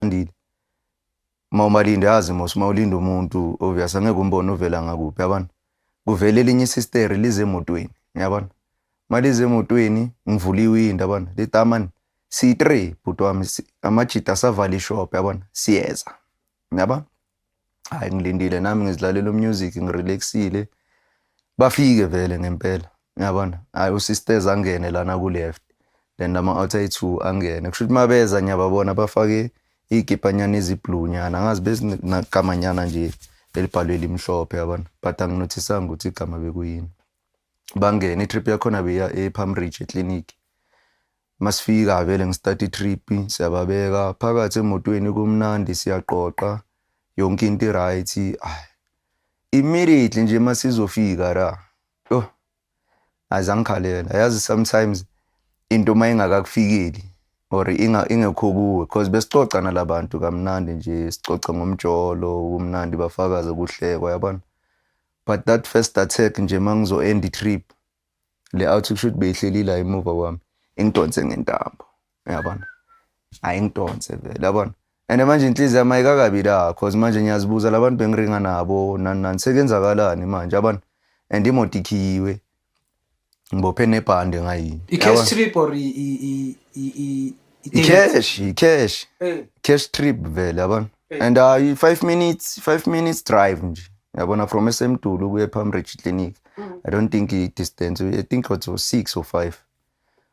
ndile mawumalinde yazi mawulinda umuntu obvious angeke umbone uvela ngakuphi yabona kuvele elinye isister lize emotweni yabona malize emotweni ngivula iwindow yabona litamani si3 bhuti wami amajita savala ishop yabona siyeza yabona hayi ngilindile nami ngizilalela music ngirelaxile bafike vele ngempela yabona hayi usisters angene lana ku left then ama outside 2 angene kusho ukuthi mabeza nyababona bafake igipanyana eziblue nyana angazi bezinamanyana nje elibhalwe limhlophe yabona but anginothisa ukuthi igama bekuyini bangene itrip yakhona beya ePalm Ridge clinic masifika vele ngistart itrip siyababeka phakathi emotweni kumnandi siyaqoqa yonke into right immediately nje masizofika ra azangikhalela yazi sometimes into mayingakakufikeli or ingekho kuwe because besicoca nalabantu kamnandi nje sicoca ngomjolo kumnandi bafakaza kuhlekwa yabona but that first attack nje mangizo end trip le out should beyihleli la emuva kwami ingidonse ngentambo yabona ayingidonse vele yabona and manje inhliziyo yami ayikakabi la because manje ngiyazibuza labantu bengiringa nabo nani sekenzakalani manje yabona and imoto ikhiwe ngibophe nebhande ngayini i-cash trip or cash trip vele yabona and 5 minutes drive nje yabona from esemdulu kuye ePalm Ridge clinic I don't think I distance I think it was 6 or 5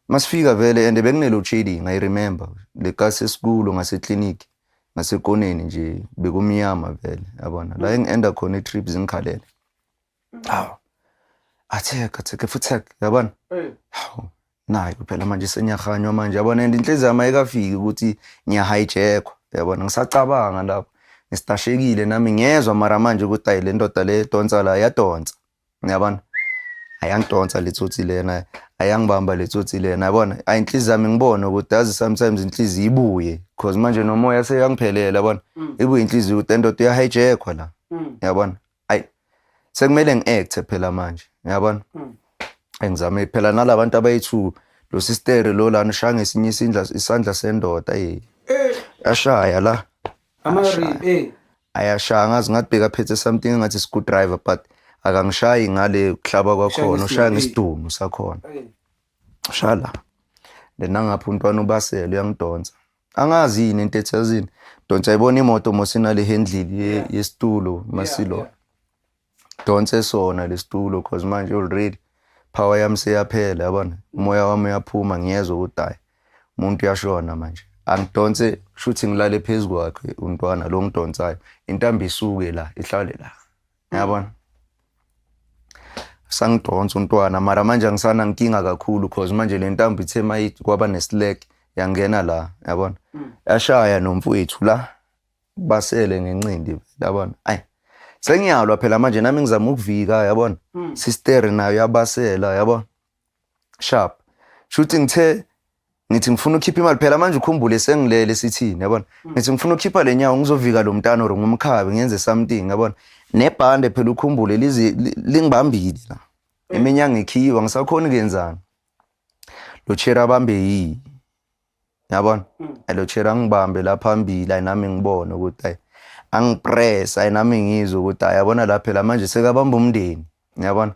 masifika vele and bekune load shedding I remember le kasi esikolo ngase clinic ngasekoneni nje bekumnyama vele yabona la engienda khona itrips ngikhalele atheke futhi yabona nayi kuphela manje senyahanywa manje yabona and inhliziyo yami ayikafiki ukuthi ngiyahijackwa yabona ngisacabanga lapho ngisitashekile nami ngiyezwa mara manje ukuthi ayi le ndoda le donsa la yadonsa yabona ayangidonsa lethothi lena ayangibamba lethothi lena yabona ayinhliziyo yami ngibona ukuthi yazi sometimes inhliziyo ibuye because manje nomoya seyangiphelela yabona ibuye inhliziyo ukuthi endoda uyahijackwa la yabona ayi sekumele ngiact phela manje yabona engizame phela nalabantu abayithu lo sister lo lana ushaya ngesinye isandla sendoda ashaya la amari ayashaya ngazi ngathi beka phethe something ngathi screwdriver but akangishayi ngale kuhlaba kwakhona ushaya ngesidumo sakhona shala lena ngapha untwana ubasele uyangidonsa angazi yini into ethazini donsa ayibona imoto mosina le handle yesitulo masilo donse sona lesitulo because manje already power yami seyaphela yabona umoya wami uyaphuma ngiyezwa ukuthi hayi umuntu uyashona manje angidonse shuthi ngilale phezulu kwakhe untwana lo ngidonsayo intambo isuke la ihlale la yabona sangidonsa untwana mara manje angisana nkinga kakhulu because manje le ntambo ithe mayithi kwaba neslack yangena la yabona yashaya nomfowethu la basele ngencindi yabona ayi sengiyalwa phela manje nami ngizama ukuvika yabona sister nayo yabasela yabona sharp shooting ngithi ngifuna ukhipha imali phela manje ukhumbule sengilele sithini yabona ngithi ngifuna ukhipha lenyawo ngizovika lo mntana or ngumkhabe ngenze something yabona nebhande phela ukhumbule lingibambile la eminyanga ikhiwa ngisakhona ukenzana lo chera bambe yi yabona lo chera ngibambe la phambili ayinami ngibona ukuthi ayi angipress ayinami ngizwe ukuthi ayabona la phela manje sekabamba umndeni yabona